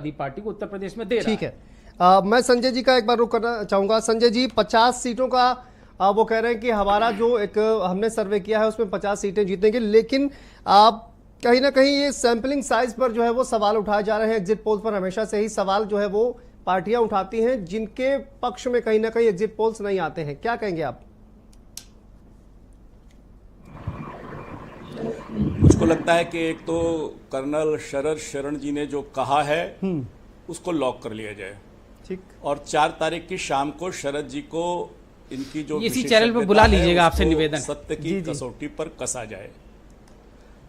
Party को उत्तर प्रदेश में दे रहा है। ठीक है। मैं संजय जी का एक बार रुख करना चाहूंगा। संजय जी, 50 सीटों का वो कह रहे हैं कि हमारा जो एक हमने सर्वे किया है उसमें 50 सीटें जीतेंगे, लेकिन आप कहीं ना कहीं ये सैंपलिंग साइज पर जो है वो सवाल उठाए जा रहे हैं। एग्जिट पोल पर हमेशा से ही सवाल जो है वो पार्टियां उठाती हैं जिनके पक्ष में कहीं ना कहीं एग्जिट पोल्स नहीं आते हैं। क्या कहेंगे आप? मुझको लगता है कि एक तो कर्नल शरद शरण जी ने जो कहा है उसको लॉक कर लिया जाए। ठीक। और 4 तारीख की शाम को शरद जी को इनकी जो इसी चैनल पर बुला लीजिएगा, आपसे निवेदन, सत्य की कसौटी पर कसा जाए।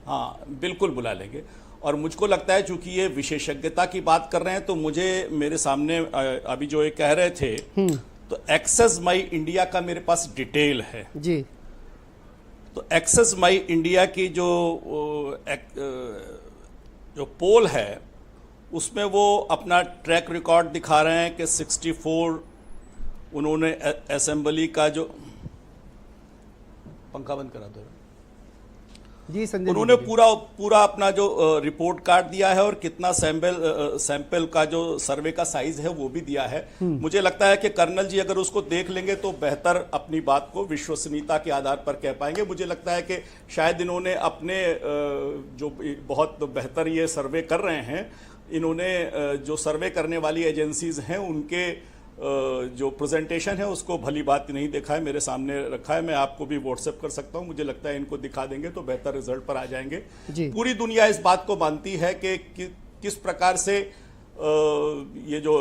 हाँ, बिल्कुल बुला लेंगे। और मुझको लगता है चूंकि ये विशेषज्ञता की बात कर रहे हैं तो मुझे मेरे सामने अभी जो ये कह रहे थे तो एक्सेस माई इंडिया का मेरे पास डिटेल है जी। तो एक्सेस माई इंडिया की जो पोल है उसमें वो अपना ट्रैक रिकॉर्ड दिखा रहे हैं कि 64 उन्होंने असेंबली का जो पंखा बंद करा दो जी संजय, उन्होंने पूरा अपना जो रिपोर्ट कार्ड दिया है और कितना सैंपल का जो सर्वे का साइज है वो भी दिया है। मुझे लगता है कि कर्नल जी अगर उसको देख लेंगे तो बेहतर अपनी बात को विश्वसनीयता के आधार पर कह पाएंगे। मुझे लगता है कि शायद इन्होंने अपने जो बहुत बेहतर ये सर्वे कर रहे हैं, इन्होंने जो सर्वे करने वाली एजेंसीज हैं उनके जो प्रेजेंटेशन है उसको भली बात नहीं देखा है, मेरे सामने रखा है। मैं आपको भी व्हाट्सएप कर सकता हूं। मुझे लगता है इनको दिखा देंगे तो बेहतर रिजल्ट पर आ जाएंगे जी। पूरी दुनिया इस बात को मानती है कि किस प्रकार से ये जो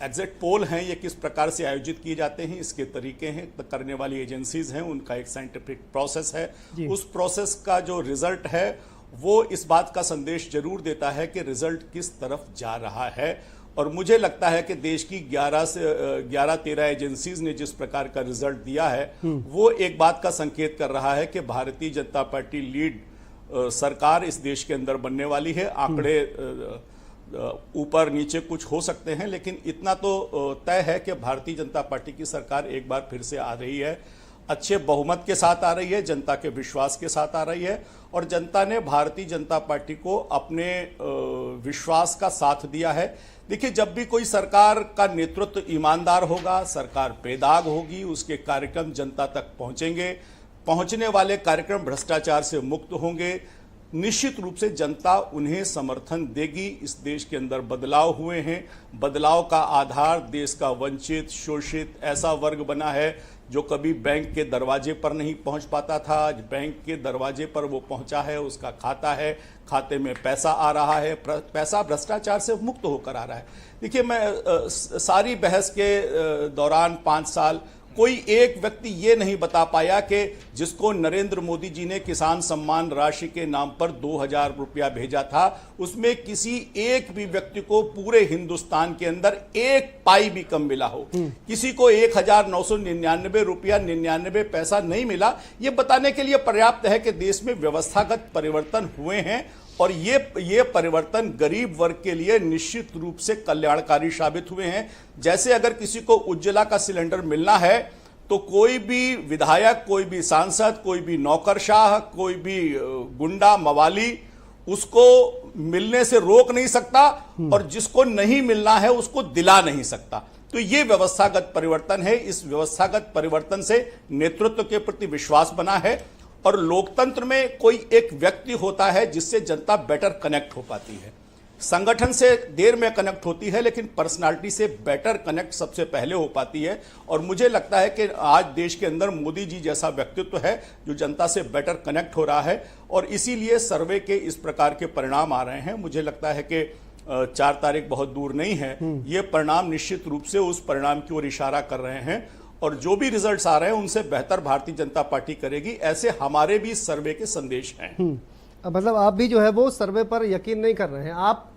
एग्जिट पोल हैं ये किस प्रकार से आयोजित किए जाते हैं, इसके तरीके हैं, करने वाली एजेंसीज हैं, उनका एक साइंटिफिक प्रोसेस है। उस प्रोसेस का जो रिजल्ट है वो इस बात का संदेश जरूर देता है कि रिजल्ट किस तरफ जा रहा है। और मुझे लगता है कि देश की 11 से 13 एजेंसीज ने जिस प्रकार का रिजल्ट दिया है वो एक बात का संकेत कर रहा है कि भारतीय जनता पार्टी लीड सरकार इस देश के अंदर बनने वाली है। आंकड़े ऊपर नीचे कुछ हो सकते हैं, लेकिन इतना तो तय है कि भारतीय जनता पार्टी की सरकार एक बार फिर से आ रही है, अच्छे बहुमत के साथ आ रही है, जनता के विश्वास के साथ आ रही है। और जनता ने भारतीय जनता पार्टी को अपने विश्वास का साथ दिया है। देखिए, जब भी कोई सरकार का नेतृत्व ईमानदार होगा, सरकार बेदाग होगी, उसके कार्यक्रम जनता तक पहुंचेंगे, पहुंचने वाले कार्यक्रम भ्रष्टाचार से मुक्त होंगे, निश्चित रूप से जनता उन्हें समर्थन देगी। इस देश के अंदर बदलाव हुए हैं, बदलाव का आधार देश का वंचित शोषित ऐसा वर्ग बना है जो कभी बैंक के दरवाजे पर नहीं पहुंच पाता था, आज बैंक के दरवाजे पर वो पहुंचा है, उसका खाता है, खाते में पैसा आ रहा है, पैसा भ्रष्टाचार से मुक्त होकर आ रहा है। देखिए, मैं सारी बहस के दौरान 5 साल कोई एक व्यक्ति ये नहीं बता पाया कि जिसको नरेंद्र मोदी जी ने किसान सम्मान राशि के नाम पर 2000 रुपया भेजा था, उसमें किसी एक भी व्यक्ति को पूरे हिंदुस्तान के अंदर एक पाई भी कम मिला हो, किसी को 1999 रुपया 99 पैसा नहीं मिला। ये बताने के लिए पर्याप्त है कि देश में व्यवस्थागत परिवर्तन हुए हैं और ये परिवर्तन गरीब वर्ग के लिए निश्चित रूप से कल्याणकारी साबित हुए हैं। जैसे अगर किसी को उज्ज्वला का सिलेंडर मिलना है तो कोई भी विधायक, कोई भी सांसद, कोई भी नौकरशाह, कोई भी गुंडा मवाली उसको मिलने से रोक नहीं सकता और जिसको नहीं मिलना है उसको दिला नहीं सकता। तो ये व्यवस्थागत परिवर्तन है। इस व्यवस्थागत परिवर्तन से नेतृत्व के प्रति विश्वास बना है और लोकतंत्र में कोई एक व्यक्ति होता है जिससे जनता बेटर कनेक्ट हो पाती है। संगठन से देर में कनेक्ट होती है लेकिन पर्सनालिटी से बेटर कनेक्ट सबसे पहले हो पाती है। और मुझे लगता है कि आज देश के अंदर मोदी जी जैसा व्यक्तित्व है जो जनता से बेटर कनेक्ट हो रहा है और इसीलिए सर्वे के इस प्रकार के परिणाम आ रहे हैं। मुझे लगता है कि 4 तारीख बहुत दूर नहीं है, ये परिणाम निश्चित रूप से उस परिणाम की ओर इशारा कर रहे हैं और जो भी रिजल्ट्स आ रहे हैं उनसे बेहतर भारतीय जनता पार्टी करेगी, ऐसे हमारे भी सर्वे के संदेश हैं। मतलब आप भी जो है वो सर्वे पर यकीन नहीं कर रहे हैं। आप